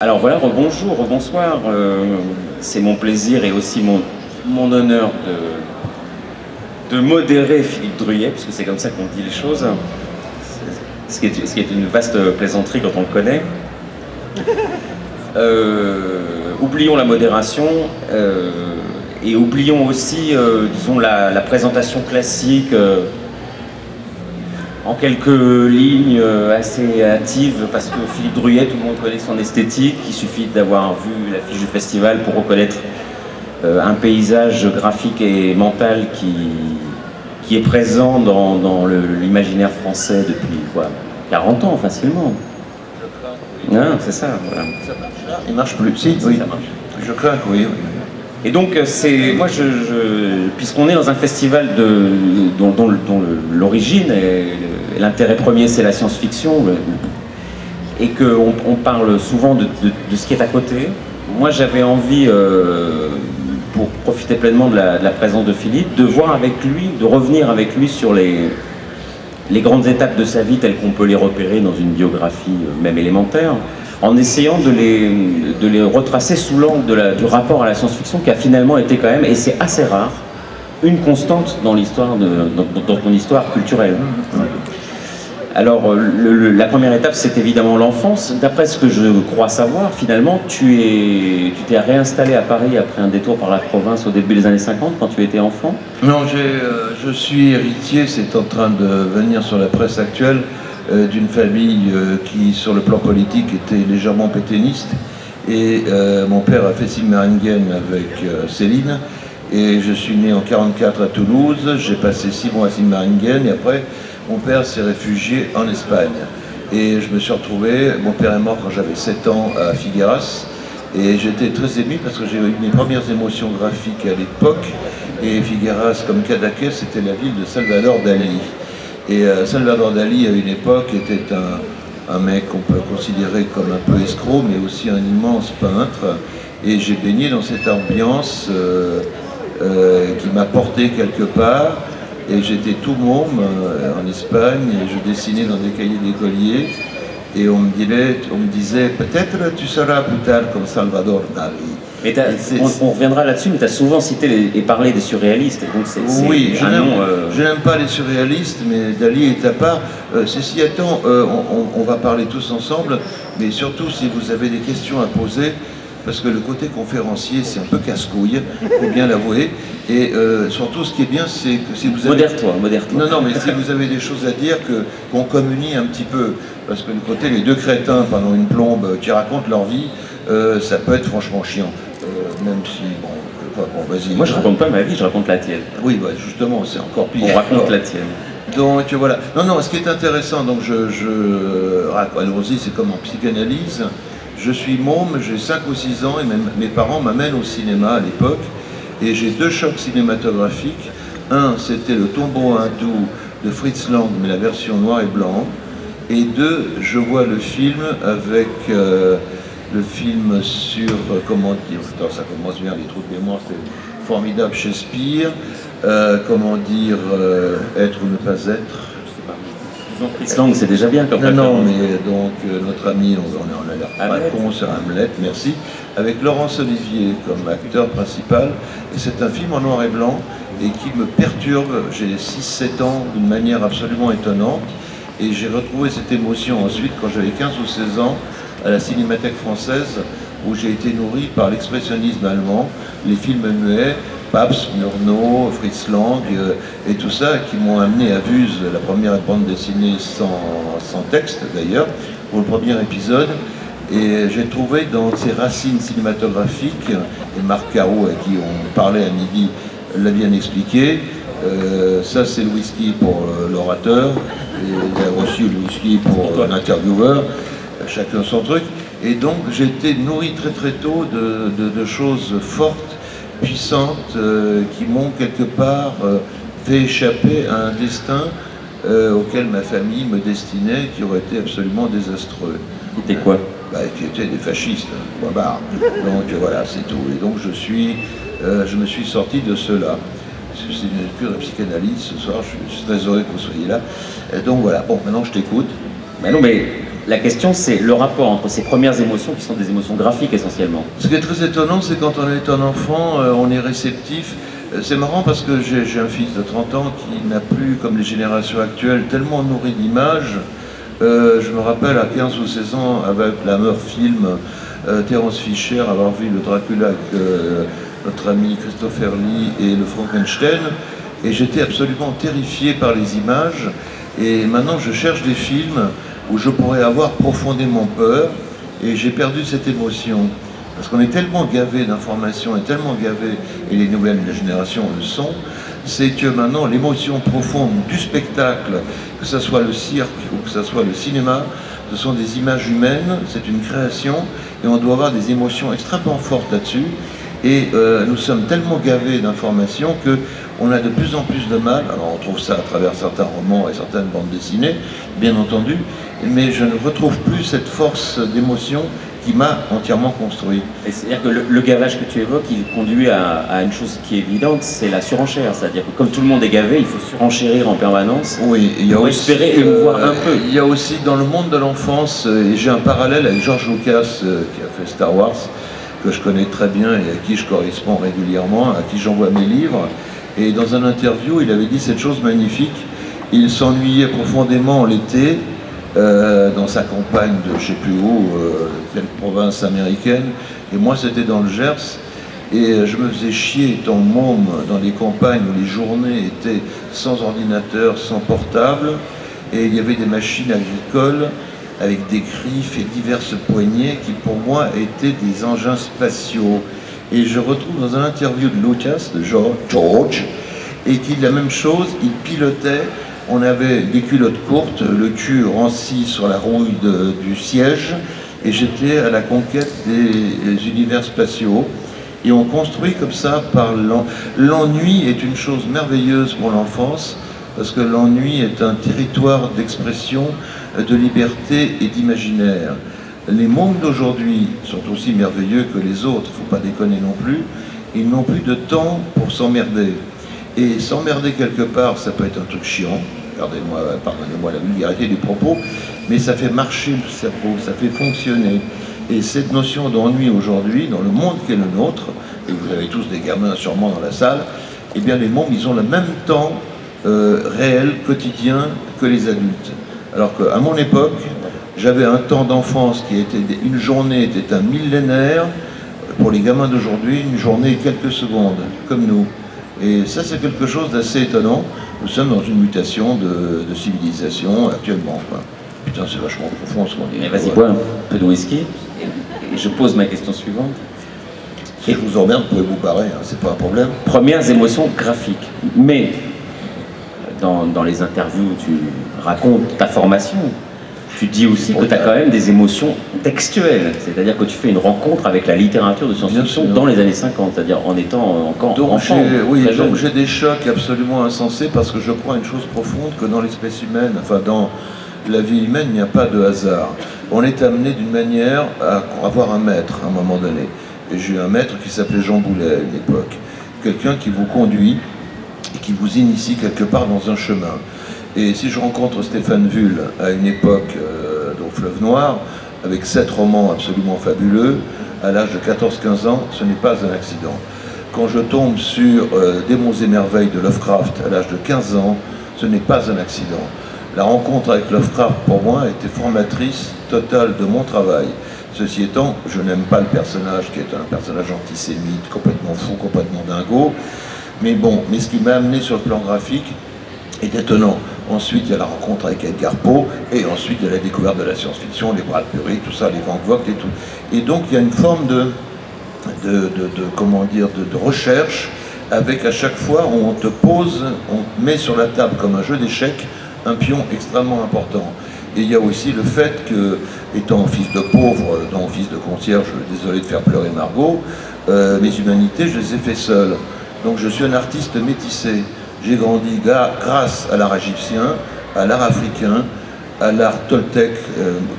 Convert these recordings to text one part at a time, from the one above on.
Alors voilà, rebonjour, rebonsoir. C'est mon plaisir et aussi mon honneur de modérer Philippe Druyet, puisque c'est comme ça qu'on dit les choses. Ce qui est une vaste plaisanterie quand on le connaît. Oublions la modération et oublions aussi, disons, la présentation classique en quelques lignes assez hâtives, parce que Philippe Druyet, tout le monde connaît son esthétique. Il suffit d'avoir vu l'affiche du festival pour reconnaître un paysage graphique et mental qui est présent dans l'imaginaire français depuis quoi, 40 ans facilement. Non, c'est ça, voilà. Ça marche là? Il marche plus. Si, oui, ça marche. Je crains que oui. Et donc, moi, puisqu'on est dans un festival dont l'origine et l'intérêt premier, c'est la science-fiction, et qu'on parle souvent de ce qui est à côté, moi, j'avais envie, pour profiter pleinement de la présence de Philippe, de voir avec lui, de revenir avec lui sur les grandes étapes de sa vie telles qu'on peut les repérer dans une biographie même élémentaire, en essayant de les retracer sous l'angle du rapport à la science-fiction qui a finalement été quand même, et c'est assez rare, une constante dans ton histoire culturelle. Alors, la première étape, c'est évidemment l'enfance. D'après ce que je crois savoir, finalement, tu t'es réinstallé à Paris après un détour par la province au début des années 50, quand tu étais enfant? Non, je suis héritier, c'est en train de venir sur la presse actuelle, d'une famille qui, sur le plan politique, était légèrement pétainiste. Et mon père a fait Sigmaringen avec Céline. Et je suis né en 1944 à Toulouse. J'ai passé 6 mois à Sigmaringen et après, mon père s'est réfugié en Espagne. Et je me suis retrouvé, mon père est mort quand j'avais 7 ans à Figueras. Et j'étais très ému parce que j'ai eu mes premières émotions graphiques à l'époque. Et Figueras, comme Cadaqués, c'était la ville de Salvador Dali. Et Salvador Dali, à une époque, était un mec qu'on peut considérer comme un peu escroc, mais aussi un immense peintre. Et j'ai baigné dans cette ambiance qui m'a porté quelque part. Et j'étais tout môme en Espagne, et je dessinais dans des cahiers d'écolier. Et on me disait, peut-être tu seras plus tard comme Salvador Dali. Mais on reviendra là-dessus, mais tu as souvent cité et parlé des surréalistes. Donc oui, je n'aime pas les surréalistes, mais Dali est à part. Ceci étant, on va parler tous ensemble, mais surtout si vous avez des questions à poser, parce que le côté conférencier, c'est un peu casse-couille, il faut bien l'avouer. Et surtout, ce qui est bien, c'est que si vous avez... Modère-toi. Non, mais si vous avez des choses à dire, qu'on communie un petit peu. Parce que le côté, les deux crétins pendant une plombe qui racontent leur vie, ça peut être franchement chiant. Même si, bon, vas-y. Moi, je raconte pas ma vie, je raconte la tienne. Oui, bah, justement, c'est encore pire. On raconte la tienne. Donc, voilà. Non, ce qui est intéressant, donc allons-y, c'est comme en psychanalyse. Je suis môme, j'ai 5 ou 6 ans, et mes parents m'amènent au cinéma à l'époque. Et j'ai 2 chocs cinématographiques. Un, c'était le Tombeau hindou de Fritz Lang, mais la version noir et blanc. Et 2, je vois le film avec le film sur, comment dire, attends, ça commence bien, les trous de mémoire, c'est formidable, Shakespeare, comment dire, être ou ne pas être. Fritz Lang, c'est déjà bien comme Non, mais donc notre ami, on a l'air pas con, c'est Hamlet, merci, avec Laurence Olivier comme acteur principal. Et c'est un film en noir et blanc et qui me perturbe. J'ai 6-7 ans d'une manière absolument étonnante. Et j'ai retrouvé cette émotion ensuite quand j'avais 15 ou 16 ans à la Cinémathèque française, où j'ai été nourri par l'expressionnisme allemand, les films muets, Pabst, Murnau, Fritz Lang et tout ça, qui m'ont amené à Vuse, la première bande dessinée sans texte d'ailleurs, pour le premier épisode. Et j'ai trouvé dans ces racines cinématographiques, et Marc Caro, à qui on parlait à midi, l'a bien expliqué, ça c'est le whisky pour l'orateur, et il y a aussi le whisky pour l'intervieweur, chacun son truc. Et donc j'ai été nourri très très tôt de choses fortes, puissantes, qui m'ont quelque part fait échapper à un destin auquel ma famille me destinait, qui aurait été absolument désastreux. C'était quoi? Qui étaient des fascistes, barbares. Donc voilà, c'est tout. Et donc je me suis sorti de cela. C'est une cure de psychanalyse ce soir, je suis très heureux que vous soyez là. Et donc voilà, bon, maintenant je t'écoute. Mais non, mais La question, c'est le rapport entre ces premières émotions, qui sont des émotions graphiques essentiellement. Ce qui est très étonnant, c'est quand on est un enfant, on est réceptif. C'est marrant parce que j'ai un fils de 30 ans qui n'a plus, comme les générations actuelles, tellement nourri d'images. Je me rappelle à 15 ou 16 ans, avec la Hammer Film, Terence Fisher, avoir vu le Dracula avec notre ami Christopher Lee et le Frankenstein, et j'étais absolument terrifié par les images. Et maintenant, je cherche des films où je pourrais avoir profondément peur, et j'ai perdu cette émotion. Parce qu'on est tellement gavé d'informations et tellement gavé, et les nouvelles générations le sont, c'est que maintenant l'émotion profonde du spectacle, que ce soit le cirque ou que ce soit le cinéma, ce sont des images humaines, c'est une création, et on doit avoir des émotions extrêmement fortes là-dessus. Et nous sommes tellement gavés d'informations qu'on a de plus en plus de mal, alors on trouve ça à travers certains romans et certaines bandes dessinées, bien entendu, mais je ne retrouve plus cette force d'émotion qui m'a entièrement construit. C'est-à-dire que le gavage que tu évoques, il conduit à une chose qui est évidente, c'est la surenchère. C'est-à-dire que comme tout le monde est gavé, il faut surenchérir en permanence. Oui, il y a aussi, espérer émouvoir un peu. Il y a aussi dans le monde de l'enfance, et j'ai un parallèle avec George Lucas qui a fait Star Wars, que je connais très bien et à qui je corresponds régulièrement, à qui j'envoie mes livres. Et dans un interview, il avait dit cette chose magnifique. Il s'ennuyait profondément l'été, dans sa campagne de je ne sais plus où, quelle province américaine, et moi c'était dans le Gers, et je me faisais chier étant môme dans les campagnes où les journées étaient sans ordinateur, sans portable, et il y avait des machines agricoles avec des griffes et diverses poignées qui pour moi étaient des engins spatiaux. Et je retrouve dans un interview de Lucas, de George, et qu'il la même chose, il pilotait. On avait des culottes courtes, le cul ranci sur la rouille du siège, et j'étais à la conquête des univers spatiaux. Et on construit comme ça par l'ennui est une chose merveilleuse pour l'enfance, parce que l'ennui est un territoire d'expression, de liberté et d'imaginaire. Les mondes d'aujourd'hui sont aussi merveilleux que les autres, il ne faut pas déconner non plus. Ils n'ont plus de temps pour s'emmerder. Et s'emmerder quelque part, ça peut être un truc chiant, pardonnez-moi la vulgarité du propos, mais ça fait marcher le cerveau, ça fait fonctionner. Et cette notion d'ennui aujourd'hui, dans le monde qui est le nôtre, et vous avez tous des gamins sûrement dans la salle, eh bien les mômes, ils ont le même temps réel, quotidien, que les adultes. Alors qu'à mon époque, j'avais un temps d'enfance qui était, une journée était un millénaire, pour les gamins d'aujourd'hui, une journée est quelques secondes, comme nous. Et ça, c'est quelque chose d'assez étonnant. Nous sommes dans une mutation de civilisation actuellement, quoi. Putain, c'est vachement profond ce qu'on dit. Mais vas-y, bois un peu de whisky, et je pose ma question suivante. Si je vous emmerde, vous pouvez vous barrer, hein, c'est pas un problème. Premières émotions graphiques. Mais, dans les interviews, tu racontes ta formation. Tu dis aussi que tu as quand même des émotions textuelles, c'est-à-dire que tu fais une rencontre avec la littérature de science-fiction dans les années 50, c'est-à-dire en étant encore enfant. Oui, donc j'ai des chocs absolument insensés parce que je crois à une chose profonde, que dans l'espèce humaine, enfin dans la vie humaine, il n'y a pas de hasard. On est amené d'une manière à avoir un maître à un moment donné. Et j'ai eu un maître qui s'appelait Jean Boulet à une époque, quelqu'un qui vous conduit et qui vous initie quelque part dans un chemin. Et si je rencontre Stéphane Vull à une époque au Fleuve Noir, avec 7 romans absolument fabuleux, à l'âge de 14-15 ans, ce n'est pas un accident. Quand je tombe sur Des monts et merveilles de Lovecraft à l'âge de 15 ans, ce n'est pas un accident. La rencontre avec Lovecraft, pour moi, a été formatrice totale de mon travail. Ceci étant, je n'aime pas le personnage, qui est un personnage antisémite, complètement fou, complètement dingo. Mais bon, mais ce qui m'a amené sur le plan graphique est étonnant. Ensuite, il y a la rencontre avec Edgar Poe, et ensuite, il y a la découverte de la science-fiction, les Bradbury, tout ça, les Van Vogt et tout. Et donc, il y a une forme de recherche, avec à chaque fois, on te pose, on te met sur la table comme un jeu d'échecs, un pion extrêmement important. Et il y a aussi le fait que, étant fils de pauvre, dont fils de concierge, désolé de faire pleurer Margot, mes humanités, je les ai fait seul. Donc, je suis un artiste métissé. J'ai grandi grâce à l'art égyptien, à l'art africain, à l'art toltèque,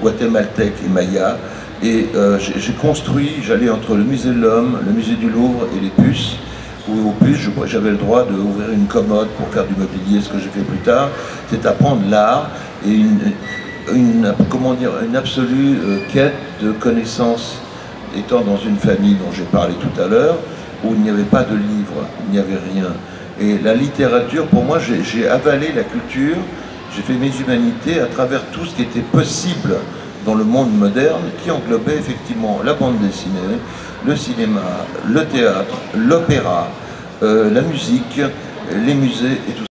guatémaltèque et maya. Et j'ai construit, j'allais entre le musée de l'Homme, le musée du Louvre et les puces, où aux puces, j'avais le droit d'ouvrir une commode pour faire du mobilier, ce que j'ai fait plus tard. C'est apprendre l'art. Et une absolue quête de connaissance, étant dans une famille dont j'ai parlé tout à l'heure, où il n'y avait pas de livres, il n'y avait rien. Et la littérature, pour moi, j'ai avalé la culture, j'ai fait mes humanités à travers tout ce qui était possible dans le monde moderne, qui englobait effectivement la bande dessinée, le cinéma, le théâtre, l'opéra, la musique, les musées et tout ça.